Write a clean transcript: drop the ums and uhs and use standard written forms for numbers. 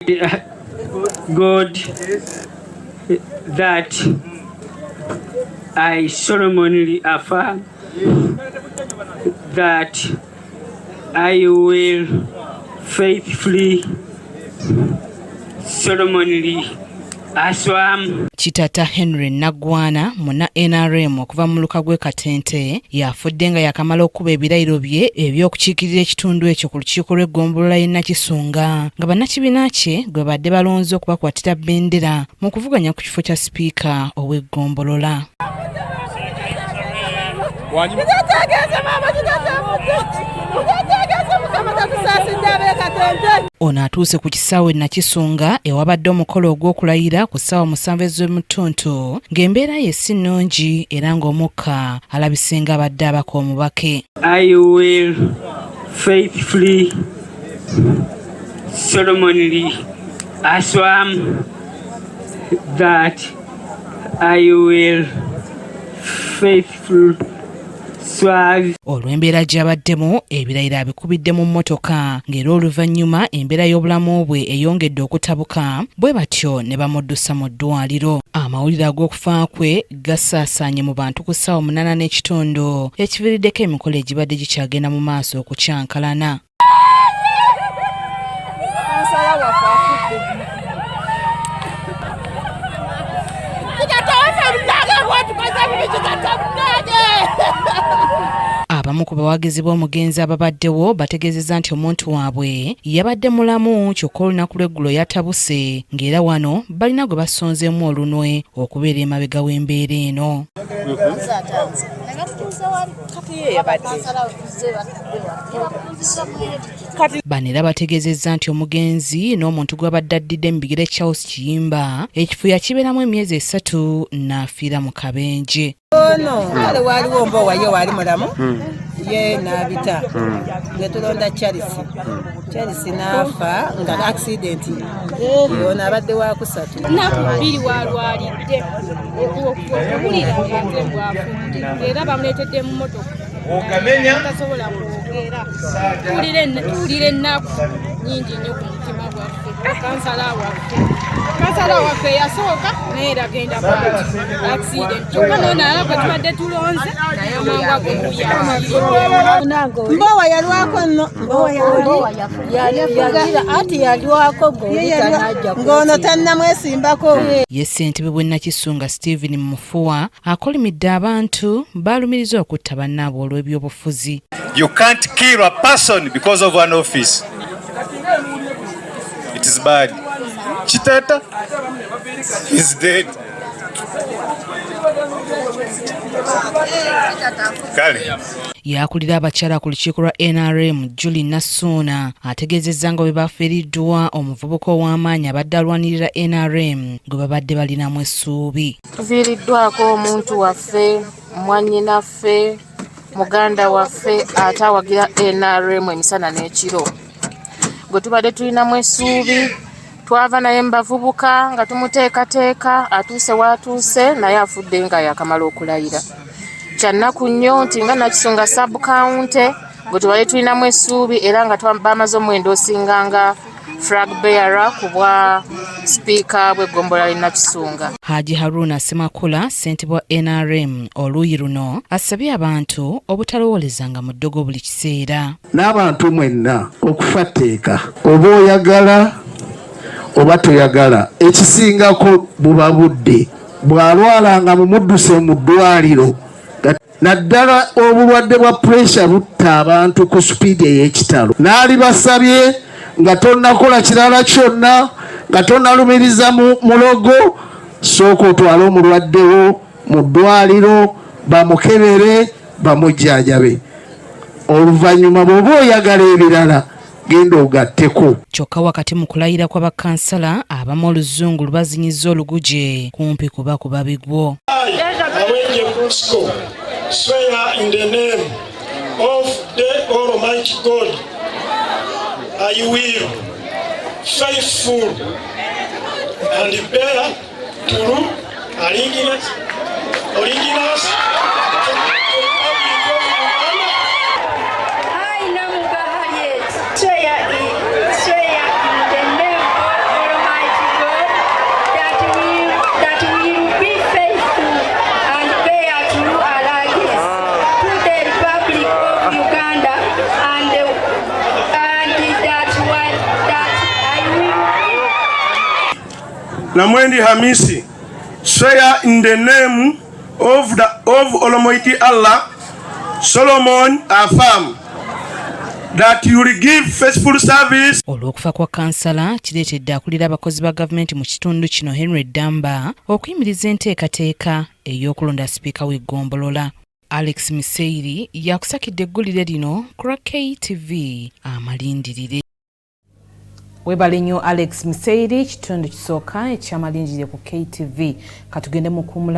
God that I solemnly affirm that I will faithfully, solemnly assume. Kitata Henry Nagwana muna NRM okuva mu luka gwe Katente yafudde nga yakamala okuba ebirayiro bye eby'okukiikirira ekitundu ekyo ku lukiiko lw'eggombolola y'e Nakisunga nga bannakibiina kye gwe badde balonze okubakwatira bbendera mu kuvuganya ku kifo kya sipiika ow'eggombolola. Ono atuuse ku kisaawe Nakisunga ewabadde omukolo ogw'okulayira ku ssaawa 7 ez'omutuntu ng'embeera ye si nnungi era ng'omukka alabisenga abadde abaka omubake. I will faithfully, solemnly assume that I will faithfully olw'embeera gy'abaddemu ebirayiro abikubidde mu mmotoka ng'era oluvannyuma embeera y'obulamu bwe eyongedde okutabuka bwe batyo ne bamuddusa mu ddwaliro. Amawulire ag'okufa kwe gasaasaanye mu bantu ku ssaawa 8:30 ekiviiriddeko emikolo egibadde gikyagenda mu maaso okukyankalana. Abamu ku bawagizi b'omugenzi ababaddewo bategeezezza nti omuntu waabwe yabadde mulamu kyokka olunaku lw'eggulo yatabuse ng'era wano balina gwe basonzeemu olunwe okubeera emabega w'embeera eno. Bano era bategeezezza nti omugenzi n'omuntu gw'abadde addidde mu bigere Charles Kiyimba ekifo yakibeeramu emyezi 3 n'afiira mu kabenje. Wale waliwo mbo waye wali mulamu ye nabita ngetulonda Charles nafa nga accident yona abadde wa kusatu nakubiri walwalidde okuwulira entembo afudde era bamuleetedde mu motoka ogamenya tasobola kwogera tuwulire ennaku nyingi nnyo ku mutima gwaffe kansala waffe yasooka naye eragenda bwati accident kyokka nonaala gwe tubadde tulonze naye omwangwa gwe mbowa yalwako nno ati yalwako ng'ono tannamwesimbako. Ye ssentebe bw'e Nakisunga Stephen Mufuwa akolimidde abantu baalumiriza okutta bannaabwe olw'ebyobufuzi. You can't kill a person because of an office. It is bad. Chitata is dead. Kale. Yakulira abakyala ku lukiiko lwa NRM Julie Nasuna ategeezezza nga bwe bafiiriddwa omuvubuka ow'amaanyi abadde alwanirira NRM gwe babadde balinamu essuubi. Tuviiriddwako omuntu waffe, mwannyinaffe, muganda waffe ate awagira NRM emisana n'ekiro. Gwe tubadde tulinamu essuubi, twava naye mu bavubuka nga tumuteekateeka atuuse w'atuuse naye afudde nga yakamala okulayira. Kyannaku nnyo nti nga Nakisunga sub-county gwe tubadde tulinamu essuubi era nga bamaze omuwendo osinganga flag bearer ku bwa sipiika bw'eggombolola y'e Nakisunga. Haji Haruna Semakula ssentebe wa NRM oluuyi luno asabye abantu obutalowoolezanga mu ddogo buli kiseera. N'abantu mwenna okufa tteeka oba oyagala oba toyagala ekisingako buba budde bw'alwalanga mumudduse mu ddwaliro naddala obulwadde bwa pressure butta abantu ku supiidi ey'ekitalo. Naali basabye nga tonnakola kirala kyonna nga tonnalumiriza mulogo sooka otwale omulwaddewo mu ddwaliro bamukebere bamujjanjabe oluvannyuma bw'oba oyagala ebirala genda ogatteko. Kyokka wakati mu kulayira kw'abakansala abamu oluzungu lubazinyizza oluguje kumpi kuba ku babigwo. Swear in the name of the Almighty God, I will faithful and bear true allegiance I, Namuga Hayes, swear in the name Namwendi Hamisi, swear in the name of Almighty Allah, Solomon affirm that you will give faithful service. Olw'okufa kwa kansala kireetedde akulira abakozi ba gavumenti mu kitundu kino Henry Damba okuyimiriza enteekateeka ey'okulonda sipiika w'eggombolola. Alex Miseiri yakusakidde eggulire lino ku KTV amalindirire. Webale nnyo Alex Miseiri, kitundu kisooka eky'amalindirire ku KTV. Katugende mu kumula